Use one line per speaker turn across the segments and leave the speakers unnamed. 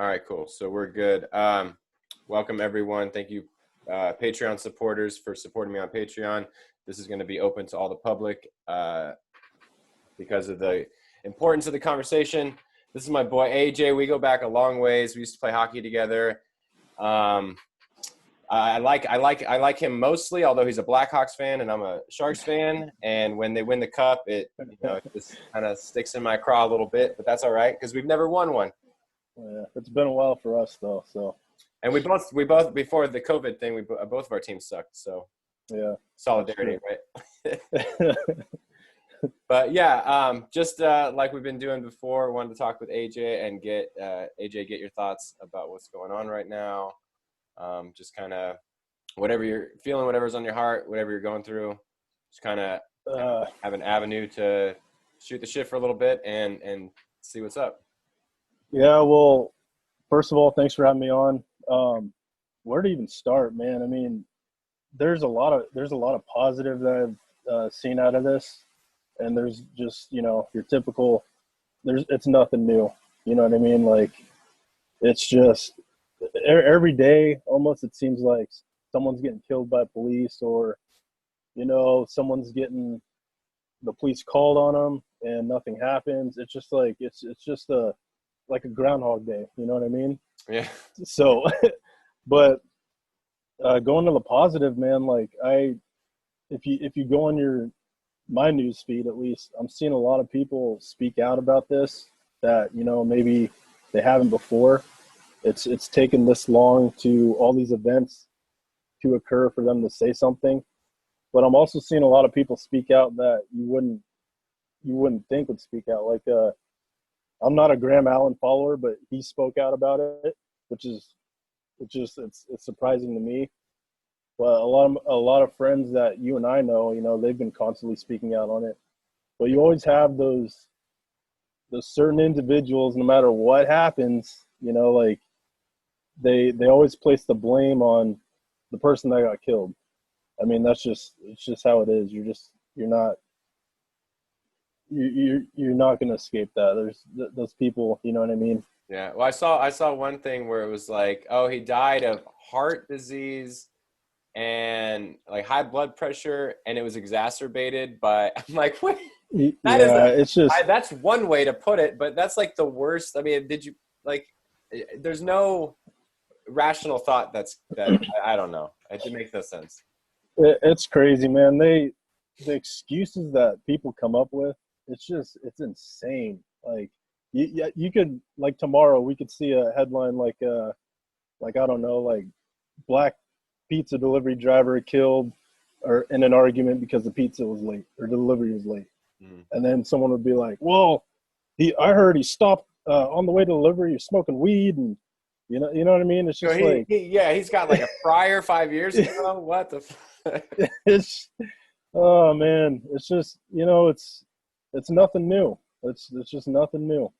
All right, cool. So we're good. Welcome everyone. Thank you, Patreon supporters, for supporting me on Patreon. This is going to be open to all the public because of the importance of the conversation. This is my boy AJ. We go back a long ways. We used to play hockey together. I like him mostly, although he's a Blackhawks fan and I'm a Sharks fan. And when they win the cup, it just kind of sticks in my craw a little bit, but that's all right because we've never won one.
Yeah, it's been a while for us though. So,
and we both before the COVID thing, both of our teams sucked. So,
yeah,
solidarity, right? But yeah, just like we've been doing before, wanted to talk with AJ and get your thoughts about what's going on right now. Just kind of whatever you're feeling, whatever's on your heart, whatever you're going through, just kind of have an avenue to shoot the shit for a little bit and see what's up.
Yeah, well, first of all, thanks for having me on. Where to even start, man? I mean, there's a lot of positive that I've seen out of this, and there's just your typical. It's nothing new. You know what I mean? Like, it's just every day almost. It seems like someone's getting killed by police, or someone's getting the police called on them, and nothing happens. It's just like it's just like a Groundhog Day, you know what I mean?
Yeah.
So, but going to the positive, man, like if you go on my news feed, at least, I'm seeing a lot of people speak out about this that, maybe they haven't before. It's taken this long to all these events to occur for them to say something. But I'm also seeing a lot of people speak out that you wouldn't think would speak out. Like, I'm not a Graham Allen follower, but he spoke out about it, which is it's surprising to me. But a lot of friends that you and I know, they've been constantly speaking out on it. But you always have those certain individuals, no matter what happens, like they always place the blame on the person that got killed. I mean, it's just how it is. You're not going to escape that. There's those people, you know what I mean?
Yeah. Well, I saw one thing where it was like, oh, he died of heart disease and like high blood pressure, and it was exacerbated by. I'm like, what? That's one way to put it, but that's like the worst. I mean, did you like? There's no rational thought that I don't know. It makes no sense.
It's crazy, man. The excuses that people come up with. It's insane. Like you could, like, tomorrow we could see a headline like I don't know, like black pizza delivery driver killed or in an argument because the pizza was late or delivery was late. And then someone would be like, well, I heard he stopped on the way to delivery, he's smoking weed, and you know what I mean? It's just
he's got like a prior 5 years ago. What the
it's oh man, it's just it's nothing new. It's just nothing new.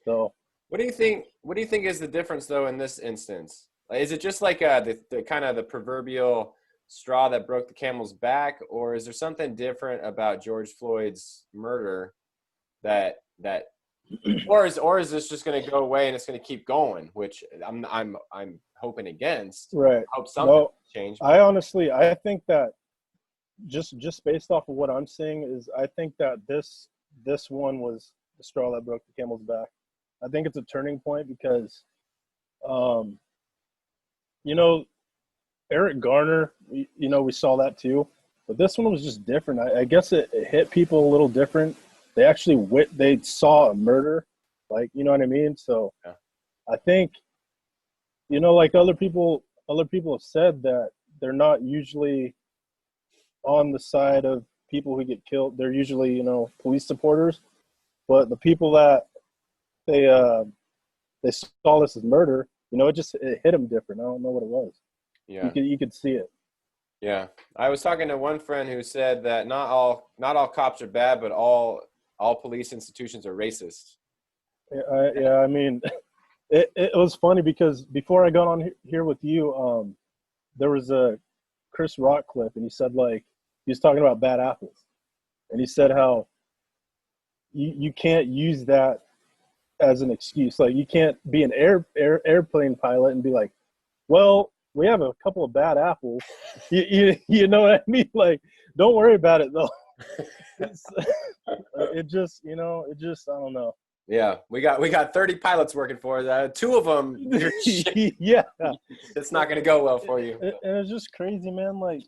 So,
what do you think? What do you think is the difference, though, in this instance? Is it just like the kind of the proverbial straw that broke the camel's back, or is there something different about George Floyd's murder that or is this just going to go away and it's going to keep going? Which I'm hoping against.
Right.
I hope something change.
I think that just based off of what I'm seeing is I think that this one was the straw that broke the camel's back. I think it's a turning point because, Eric Garner, we saw that too, but this one was just different. I guess it hit people a little different. They actually they saw a murder, like, you know what I mean? So yeah. I think, like other people have said that they're not usually on the side of people who get killed. They're usually, police supporters, but the people that they saw this as murder, it hit them different. I don't know what it was.
Yeah.
You could see it.
Yeah. I was talking to one friend who said that not all cops are bad, but all police institutions are racist.
Yeah. I mean, it was funny because before I got on here with you, there was a Chris Rock clip, and he said, like, he was talking about bad apples, and he said how you can't use that as an excuse. Like, you can't be an airplane pilot and be like, well, we have a couple of bad apples. You know what I mean? Like, don't worry about it though. It just, I don't know.
Yeah, we got 30 pilots working for us. 2 of them,
yeah,
it's not going to go well for you.
And it's just crazy, man. Like,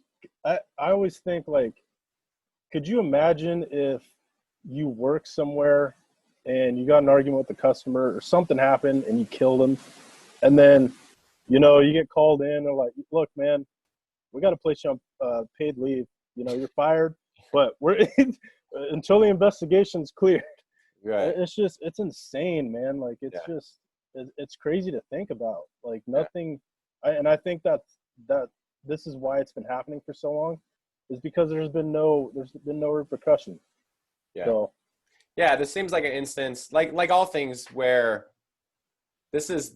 I always think, like, could you imagine if you work somewhere and you got an argument with the customer or something happened and you killed him, and then, you get called in and like, look, man, we got to place you on paid leave. You're fired, but we're until the investigation's cleared.
Right.
It's insane, man. Like, it's crazy to think about. Like, nothing. I think that this is why it's been happening for so long, is because there's been no repercussion.
Yeah.
So,
yeah, this seems like an instance, like all things, where this is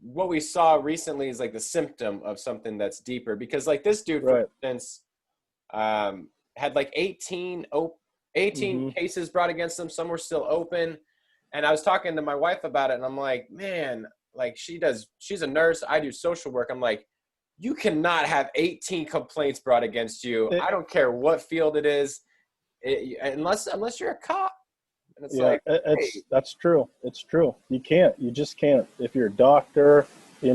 what we saw recently is like the symptom of something that's deeper. Because like this dude, for instance, had like 18 cases brought against him. Some were still open. And I was talking to my wife about it, and I'm like, man, like she's a nurse. I do social work. I'm like, you cannot have 18 complaints brought against you. I don't care what field it is, unless you're a cop. And it's
that's true. It's true. You can't. You just can't. If you're a doctor, you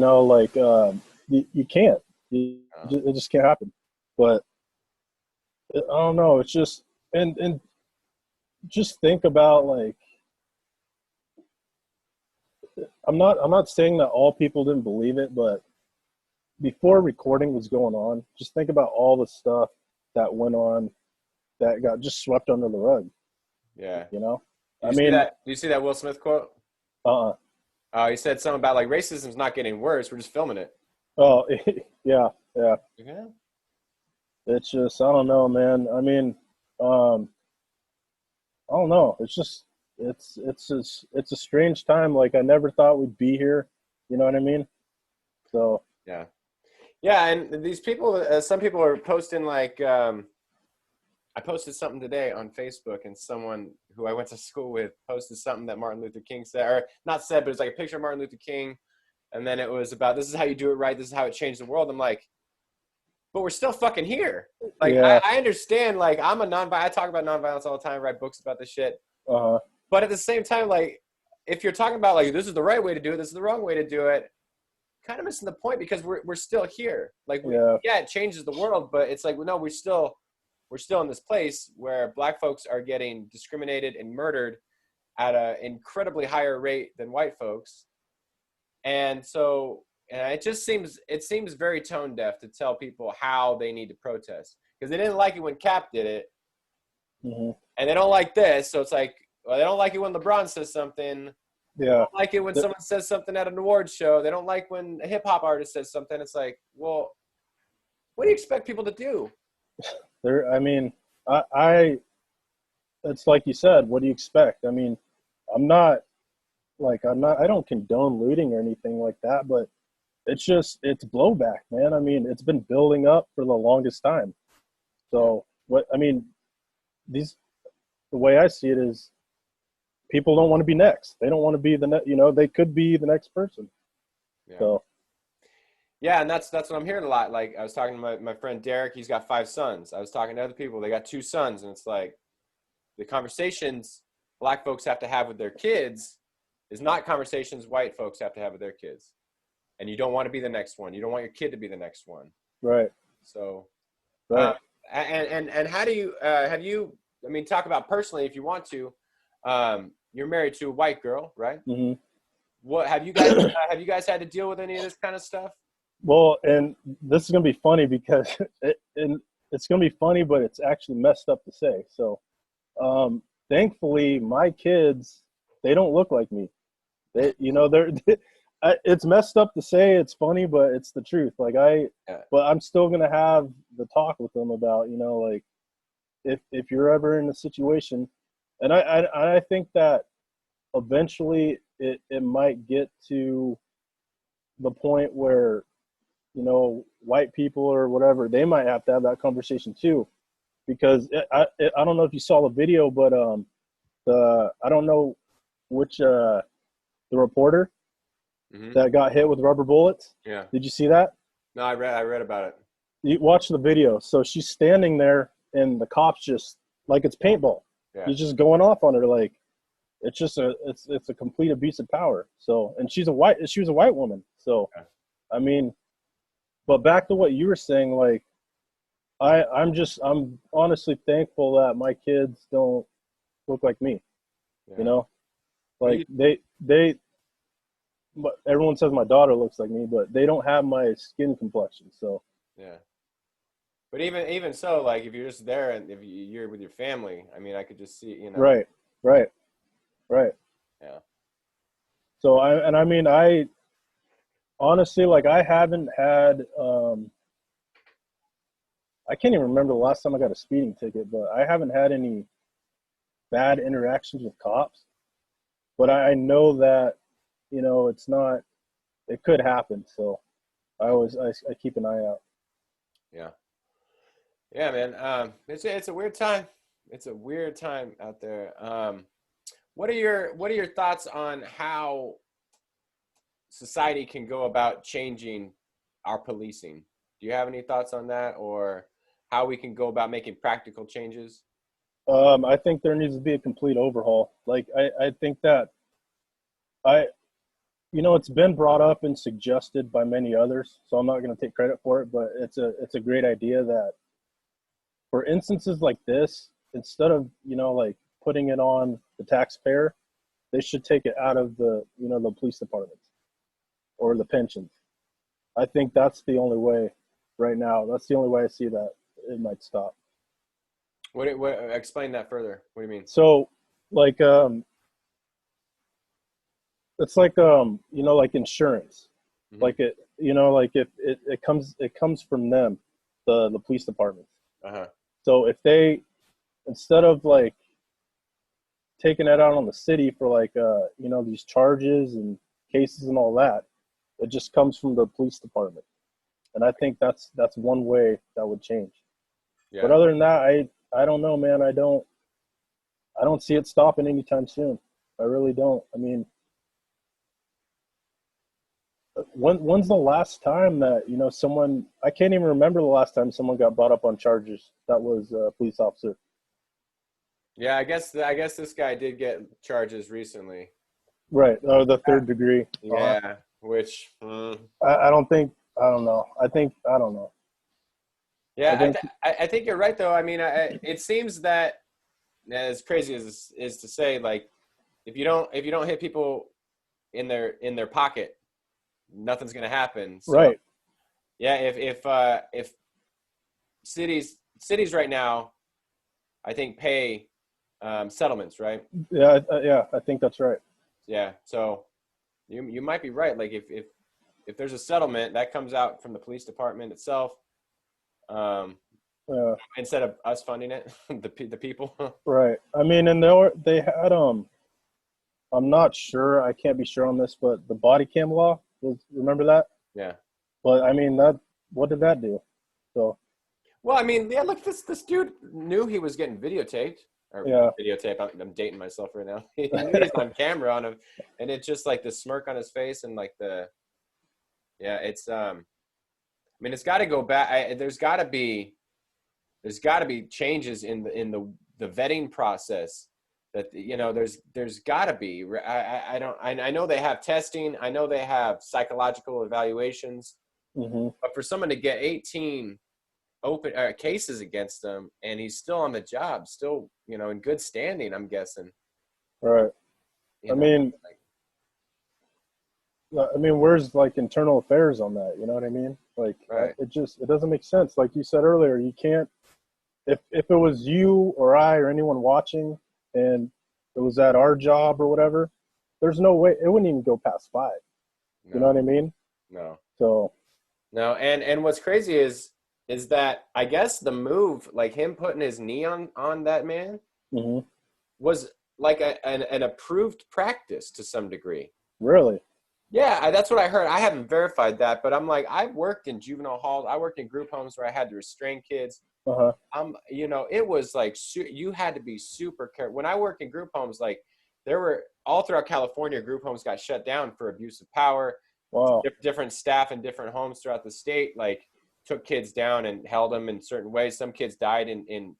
can't. It just can't happen. But I don't know. It's just and just think about, like, I'm not saying that all people didn't believe it, but before recording was going on, just think about all the stuff that went on that got just swept under the rug.
Yeah.
Do
you see that Will Smith quote? He said something about like racism's not getting worse. We're just filming it.
Oh, yeah. It's just, I don't know, man. I mean, I don't know. It's just, it's a strange time. Like, I never thought we'd be here. You know what I mean? So.
Yeah. And these people, some people are posting like, I posted something today on Facebook, and someone who I went to school with posted something that Martin Luther King said, or not said, but it was like a picture of Martin Luther King. And then it was about, this is how you do it right. This is how it changed the world. I'm like, but we're still fucking here. Like, I understand, like, I'm a I talk about nonviolence all the time, write books about this shit. But at the same time, like, if you're talking about like, this is the right way to do it, this is the wrong way to do it, kind of missing the point, because we're still here. Like, it changes the world, but it's like, no, we're still in this place where Black folks are getting discriminated and murdered at an incredibly higher rate than white folks. And so, it seems very tone deaf to tell people how they need to protest, because they didn't like it when Cap did it. And they don't like this. So it's like, well, they don't like it when LeBron says something. They don't like it when someone says something at an awards show. They don't like when a hip hop artist says something. It's like, well, what do you expect people to do?
It's like you said, what do you expect? I mean, I don't condone looting or anything like that, but it's blowback, man. I mean, it's been building up for the longest time. So the way I see it is, people don't want to be next. They don't want to be they could be the next person.
Yeah.
So.
Yeah, and that's what I'm hearing a lot. Like, I was talking to my friend Derek. He's got 5 sons. I was talking to other people. They got 2 sons, and it's like the conversations Black folks have to have with their kids is not conversations white folks have to have with their kids. And you don't want to be the next one. You don't want your kid to be the next one.
Right.
So,
right.
And how do you have you? I mean, talk about personally if you want to. You're married to a white girl, right?
Mm-hmm.
What have you guys had to deal with any of this kind of stuff?
Well, and this is gonna be funny because it's gonna be funny, but it's actually messed up to say. So, thankfully, my kids, they don't look like me. It's messed up to say. It's funny, but it's the truth. Like, but I'm still gonna have the talk with them about, like, if you're ever in a situation, and I think that eventually it might get to the point where, white people or whatever, they might have to have that conversation too, because I don't know if you saw the video, but I don't know which the reporter that got hit with rubber bullets.
Yeah.
Did you see that?
No, I read about it.
You watch the video. So she's standing there, and the cops just like it's paintball.
Yeah.
He's just going off on her like it's just it's a complete abuse of power. So, and she was a white woman. So,
Yeah.
I mean, but back to what you were saying, like I'm honestly thankful that my kids don't look like me.
Yeah.
You know, like but everyone says my daughter looks like me, but they don't have my skin complexion. So
yeah. But even so, like if you're just there and if you're with your family, I mean, I could just see, you know.
right.
Yeah.
So I honestly, like I haven't had I can't even remember the last time I got a speeding ticket, but I haven't had any bad interactions with cops. But I know that, you know, it could happen. So I keep an eye out.
Yeah. Yeah, man. It's a weird time. It's a weird time out there. What are your thoughts on how society can go about changing our policing? Do you have any thoughts on that, or how we can go about making practical changes?
I think there needs to be a complete overhaul. Like I think that I you know it's been brought up and suggested by many others, so I'm not going to take credit for it, but it's a great idea that for instances like this, instead of, you know, like putting it on the taxpayer, they should take it out of the, you know, the police departments or the pensions. I think that's the only way right now. That's the only way I see that it might stop.
What explain that further? What do you mean?
So like it's like you know, like insurance.
Mm-hmm.
Like it, you know, like if it comes from them, the police departments.
Uh-huh.
So if they, instead of like taking it out on the city for like you know, these charges and cases and all that, it just comes from the police department. And I think that's one way that would change.
Yeah.
But other than that, I don't know, man. I don't see it stopping anytime soon. I really don't. I mean, when's the last time that, you know, someone, I can't even remember the last time someone got brought up on charges that was a police officer.
Yeah, I guess this guy did get charges recently.
Right. Or the third degree.
Yeah, which
I don't think, I don't know. I don't know.
yeah, I think you're right though. I mean, it seems that, as crazy as this is to say, like if you don't hit people in their pocket, nothing's gonna happen. So,
right.
Yeah, if cities right now, I think pay settlements, right?
Yeah. Yeah. I think that's right.
Yeah. So you might be right. Like if there's a settlement that comes out from the police department itself, instead of us funding it, the people.
Right. I mean, and they had I'm not sure. I can't be sure on this, but the body cam law remember that?
Yeah.
But I mean, what did that do? So.
Well, I mean, yeah. Look, this dude knew he was getting videotaped. Or
yeah.
Videotape. I'm dating myself right now. He knew he's on camera on him, and it's just like the smirk on his face and like it's I mean, it's got to go back. There's got to be changes in the vetting process. That, you know, there's got to be. I know they have testing. I know they have psychological evaluations.
Mm-hmm.
But for someone to get 18 open cases against him, and he's still on the job, still, you know, in good standing, I'm guessing.
Right. I mean, where's like internal affairs on that? You know what I mean? Like,
right.
It doesn't make sense. Like you said earlier, you can't. If it was you or I or anyone watching, and it was at our job or whatever, there's no way it wouldn't even go past 5.
No.
You know what I mean?
No.
So.
No, and what's crazy is that I guess the move, like him putting his knee on that man,
mm-hmm.
was like an approved practice to some degree.
Really?
Yeah, that's what I heard. I haven't verified that, but I'm like, I've worked in juvenile halls. I worked in group homes where I had to restrain kids.
Uh-huh.
You know, it was like you had to be super careful. When I worked in group homes, like there were all throughout California, group homes got shut down for abuse of power.
Wow.
Different staff in different homes throughout the state, like, took kids down and held them in certain ways. Some kids died in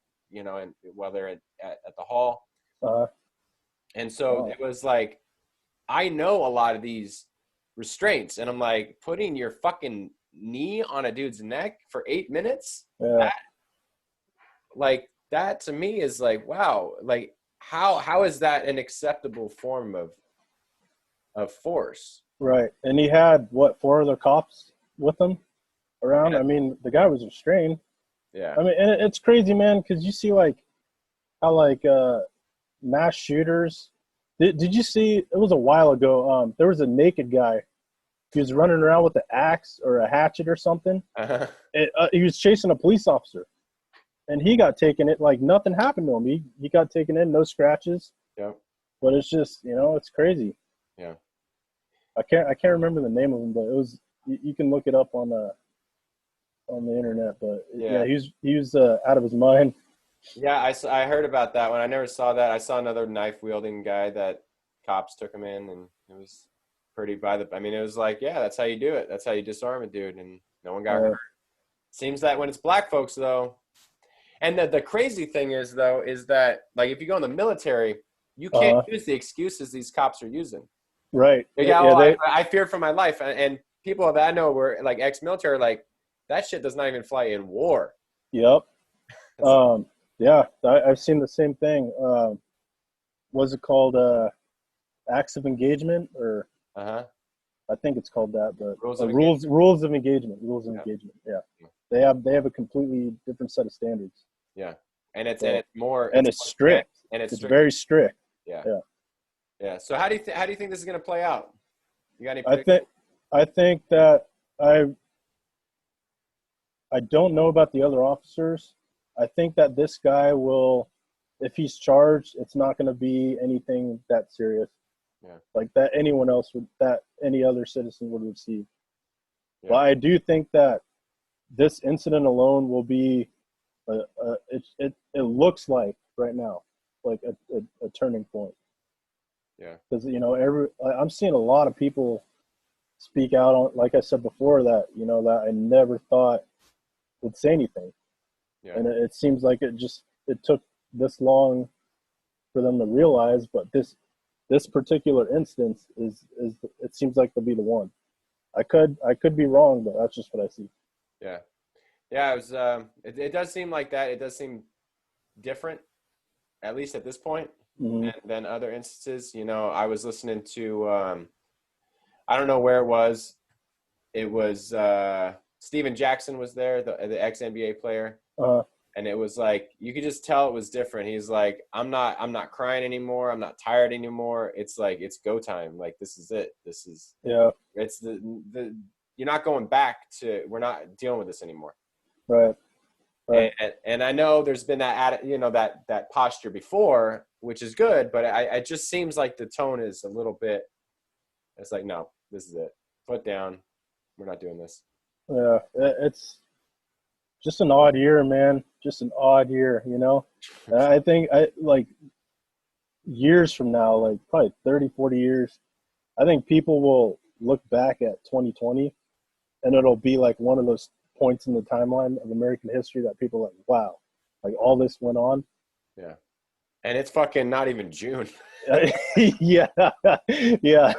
while they're at the hall. And so
Wow.
it was like, I know a lot of these restraints, and I'm like, putting your fucking knee on a dude's neck for 8 minutes.
Yeah.
That to me is like, wow, like how is that an acceptable form of force?
Right. And he had what, 4 other cops with him around?
Yeah.
I mean, the guy was restrained.
Yeah.
I mean, and it's crazy, man, because you see like how like mass shooters. Did you see? It was a while ago. There was a naked guy. He was running around with an axe or a hatchet or something.
Uh-huh.
He was chasing a police officer, and he got taken. It like nothing happened to him. He got taken in, no scratches.
Yeah.
But it's just, it's crazy.
Yeah.
I can't remember the name of him, but it was. You can look it up on the internet. But yeah, he was out of his mind.
Yeah, I heard about that one. I never saw that. I saw another knife wielding guy that cops took him in, and it was pretty it was like, yeah, that's how you do it. That's how you disarm a dude, and no one got hurt. Seems that when it's black folks though, and the crazy thing is that like if you go in the military, you can't use the excuses these cops are using.
Right.
I feared for my life, and people that I know were like ex-military, like that shit does not even fly in war.
Yep. Yeah, I've seen the same thing. What's it called? Acts of engagement, or I think it's called that. But rules of engagement. Rules of engagement. Yeah, they have a completely different set of standards.
Yeah, and it's more
strict. And it's very strict.
Yeah. So how do you think this is going to play out? You got any?
I think that I don't know about the other officers. I think that this guy will, if he's charged, it's not going to be anything that serious.
Yeah. Like
that any other citizen would receive. Yeah. But I do think that this incident alone will be, it looks like right now, like a turning point.
Yeah.
Because, I'm seeing a lot of people speak out on, like I said before, that, that I never thought would say anything. Yeah. And it seems like it took this long for them to realize, but this particular instance is it seems like they'll be the one. I could be wrong, but that's just what I see.
Yeah. It was it does seem like that. It does seem different, at least at this point, than other instances. I was listening to I don't know where it was. It was Steven Jackson was there, the ex-NBA player. And it was like, you could just tell it was different. He's like, I'm not crying anymore. I'm not tired anymore. It's like, it's go time. Like, this is it. It's you're not going back to, we're not dealing with this anymore.
Right.
And I know there's been that, that posture before, which is good, but it just seems like the tone is a little bit, it's like, no, this is it. Foot down. We're not doing this.
Yeah. It's just an odd year, man. Just an odd year, I think years from now, like probably 30, 40 years, I think people will look back at 2020 and it'll be like one of those points in the timeline of American history that people are like, wow, like all this went on.
Yeah. And it's fucking not even June.
Yeah. Yeah.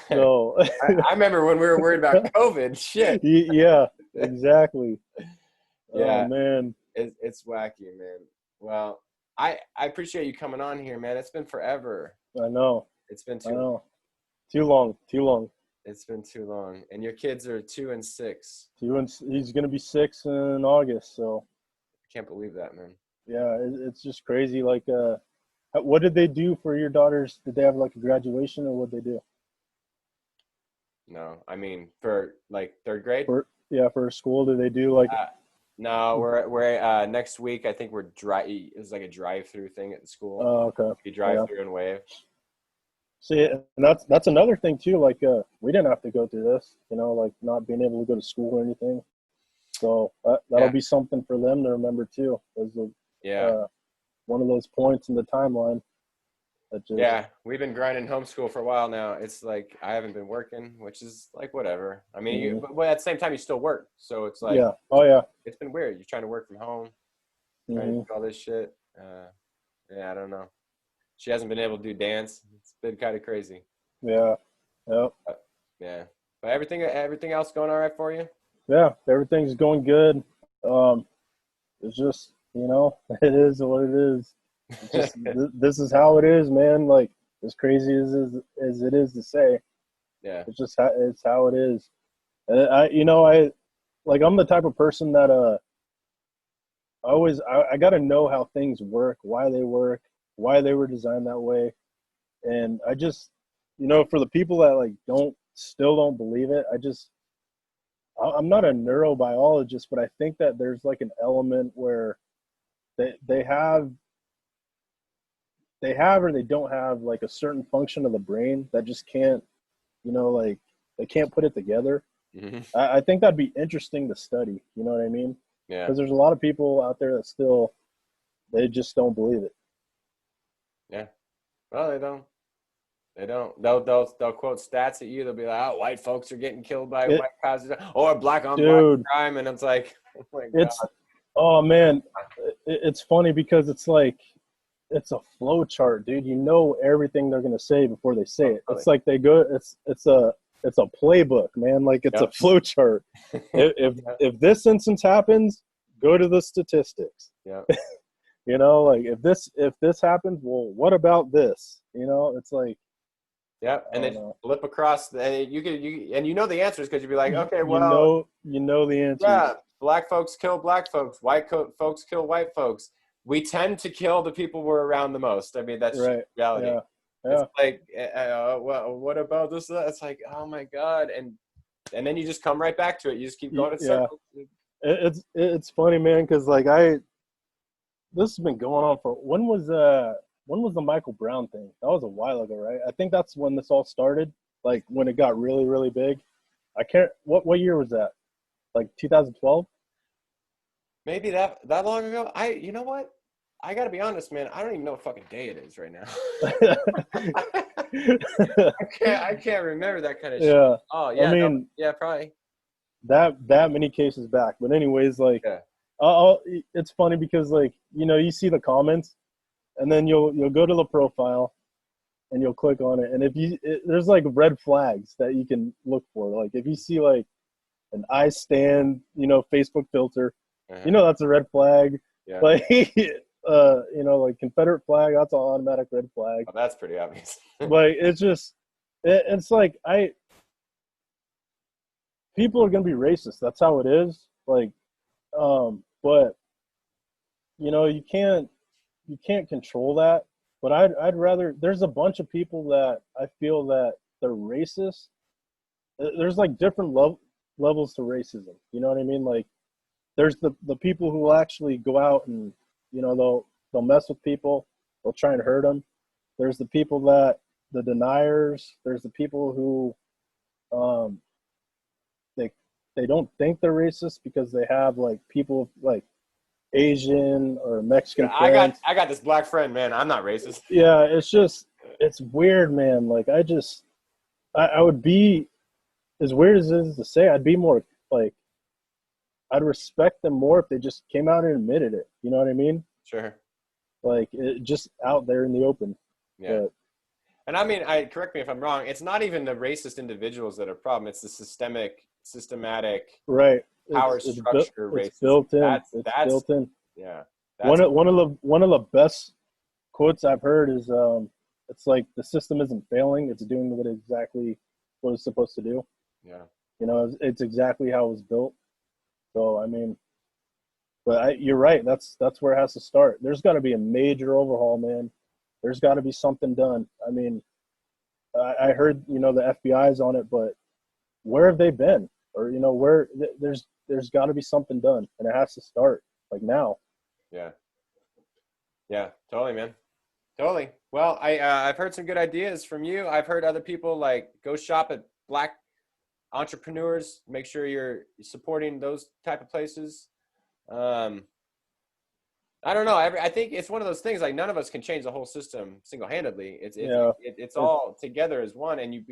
So
I remember when we were worried about COVID. Shit.
Yeah, exactly.
Yeah.
Oh, man.
It's wacky, man. Well, I appreciate you coming on here, man. It's been forever.
I know.
It's been
too long.
It's been too long. And your kids are 2 and 6.
He's going to be 6 in August, so.
I can't believe that, man.
Yeah, it's just crazy. Like, what did they do for your daughters? Did they have like a graduation, or what did they do?
No, I mean, for like 3rd grade?
For school, did they do like?
No, we're next week. I think it's like a drive-through thing at the school.
Oh, okay.
You drive through and wave.
See, and that's another thing too. Like, we didn't have to go through this, like not being able to go to school or anything. So that'll be something for them to remember too, as one of those points in the timeline. That just
Yeah, we've been grinding homeschool for a while now. It's like I haven't been working, which is like whatever. I mean,
mhm.
but at the same time, you still work, so it's like
Yeah. Oh yeah.
it's been weird. You're trying to work from home, trying to
Hmm.
do all this shit. Yeah, I don't know. She hasn't been able to do dance. It's been kind of crazy.
Yeah. Yep.
But, yeah, but everything else going all right for you?
Yeah. Everything's going good. Um, it's just, it is what it is. It's just this is how it is, man. Like as crazy as it is to say,
Yeah.
it's how it is. And I like I'm the type of person that I got to know how things work, why they were designed that way, and I just for the people that like don't believe it, I'm not a neurobiologist, but I think that there's like an element where they have or they don't have like a certain function of the brain that just can't like they can't put it together.
Hmm.
I think that'd be interesting to study. You know what I mean?
Yeah.
Because there's a lot of people out there that still they just don't believe it.
Yeah. Well, they don't. They don't. They'll quote stats at you. They'll be like, "Oh, white folks are getting killed by
It,
white cops, or black on black
dude,
crime," and it's like, oh my
it's
god.
oh man, it's funny because it's like it's a flow chart, dude. You know everything they're gonna say before they say
Oh,
it.
really?
It's like they go. It's a playbook, man. Like it's a
Yep.
flow chart.
Yep.
If this instance happens, go to the statistics.
Yep.
Like if this happens, well, what about this? It's like
Yep.
I
And
don't
then
know.
flip across. And you know the answers because you'd be like, okay,
You
well,
know, you know the answers.
yeah, black folks kill black folks, folks kill white folks. We tend to kill the people we're around the most. I mean, that's just
Right.
reality.
Yeah.
It's
Yeah.
like, well, what about this? It's like, oh my god, and then you just come right back to it. You just keep going in
Yeah.
circles.
It's funny, man, because like this has been going on for when was the Michael Brown thing? That was a while ago, right? I think that's when this all started. Like when it got really, really big. I can't. What year was that? Like 2012?
Maybe that long ago. You know what? I gotta be honest, man. I don't even know what fucking day it is right now. I can't remember that kind of shit.
Yeah.
Oh
I
yeah, no,
mean
yeah, probably.
that many cases back. But anyways, like,
Yeah.
it's funny because like you see the comments, and then you'll go to the profile, and you'll click on it, and there's like red flags that you can look for. Like if you see like an I stand, Facebook filter,
Uh-huh.
that's a red flag.
Yeah.
Like like Confederate flag, that's an automatic red flag.
Oh, that's pretty obvious.
Like it's like people are gonna be racist. That's how it is. Like, but you can't control that. But I'd rather there's a bunch of people that I feel that they're racist. There's like different levels to racism. You know what I mean? Like there's the people who will actually go out and they'll mess with people. They'll try and hurt them. There's the people that the deniers. There's the people who um, they they don't think they're racist because they have like people like Asian or Mexican
I got
friends.
I got this black friend, man. I'm not racist.
Yeah, it's weird, man. Like I would be as weird as it is to say, I'd be more like I'd respect them more if they just came out and admitted it. You know what I mean?
Sure.
Like just out there in the open.
Yeah.
But
And I mean, I correct me if I'm wrong. It's not even the racist individuals that are a problem. It's the systematic
right,
power
it's
structure
it's
racism.
built in. It's
That's
built in.
yeah.
One
That's
of one of the best quotes I've heard is it's like the system isn't failing, it's doing exactly what it's supposed to do.
yeah.
It's exactly how it was built. So I mean, but you're right. That's where it has to start. There's got to be a major overhaul, man. There's got to be something done. I mean, I heard the FBI's on it, but where have they been? Or where there's got to be something done, and it has to start like now.
Yeah. Yeah. Totally, man. Totally. Well, I've heard some good ideas from you. I've heard other people like go shop at black entrepreneurs. Make sure you're supporting those type of places. Um, I don't know. I think it's one of those things, like none of us can change the whole system single-handedly.
Yeah.
It's all together as one. And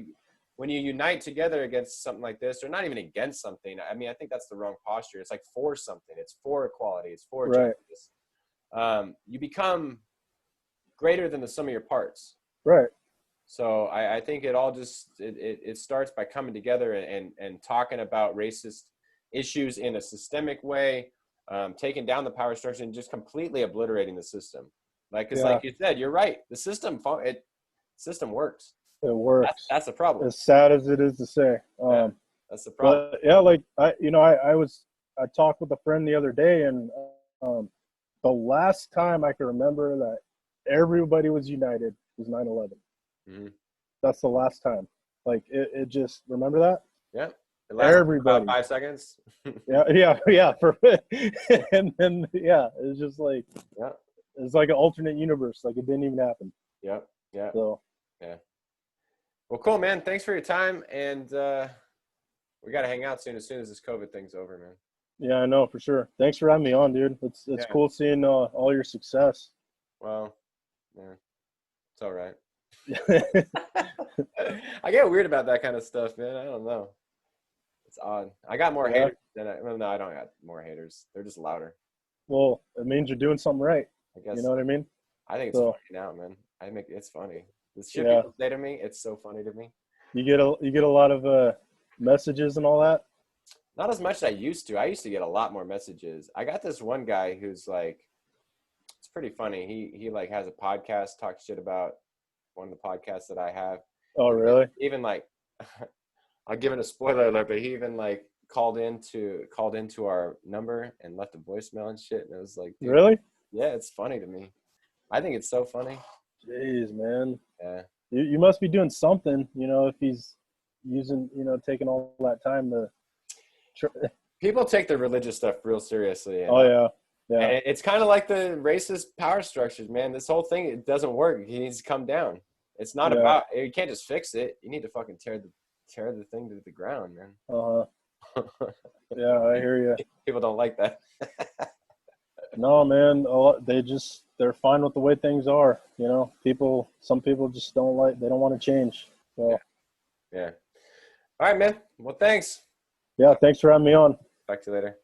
when you unite together against something like this, or not even against something, I mean, I think that's the wrong posture. It's like for something. It's for equality. It's for
Right.
justice. You become greater than the sum of your parts.
Right.
So I think it all just it starts by coming together and talking about racist issues in a systemic way, taking down the power structure and just completely obliterating the system. Because like you said, you're right. The system works.
It works.
That's the problem.
As sad as it is to say.
That's the problem.
But yeah, like I talked with a friend the other day, and the last time I can remember that everybody was united was 9/11.
Mm-hmm.
That's the last time. Like it just, remember that?
Yeah.
Everybody.
About 5 seconds.
yeah. And then it's just like, it's like an alternate universe. Like it didn't even happen.
Yeah.
So
yeah. Well, cool, man. Thanks for your time, and we got to hang out soon as this COVID thing's over, man.
Yeah, I know, for sure. Thanks for having me on, dude. It's cool seeing all your success.
Well, yeah, it's all right. I get weird about that kind of stuff, man. I don't know. It's odd. I got more haters than no, I don't got more haters. They're just louder.
Well, it means you're doing something right. I guess. You know what I mean?
I think it's funny now, man. It's funny. The shit people say to me, it's so funny to me.
You get a lot of messages and all that?
Not as much as I used to. I used to get a lot more messages. I got this one guy who's like, it's pretty funny. He like has a podcast, talks shit about one of the podcasts that I have.
Oh, really?
Even like, I'll give it a spoiler alert, but he even like called into our number and left a voicemail and shit. And it was like, dude,
really?
Yeah, it's funny to me. I think it's so funny.
Jeez, man.
Yeah.
You must be doing something, if he's using, taking all that time to.
People take the religious stuff real seriously.
Oh yeah.
And it's kind of like the racist power structures, man. This whole thing, it doesn't work. He needs to come down. It's not about, you can't just fix it. You need to fucking tear the thing to the ground, man.
Yeah, I hear you.
People don't like that.
No, man. They're fine with the way things are. Some people just don't want to change. So.
Yeah. All right, man. Well, thanks.
Yeah, thanks for having me on.
Talk to you later.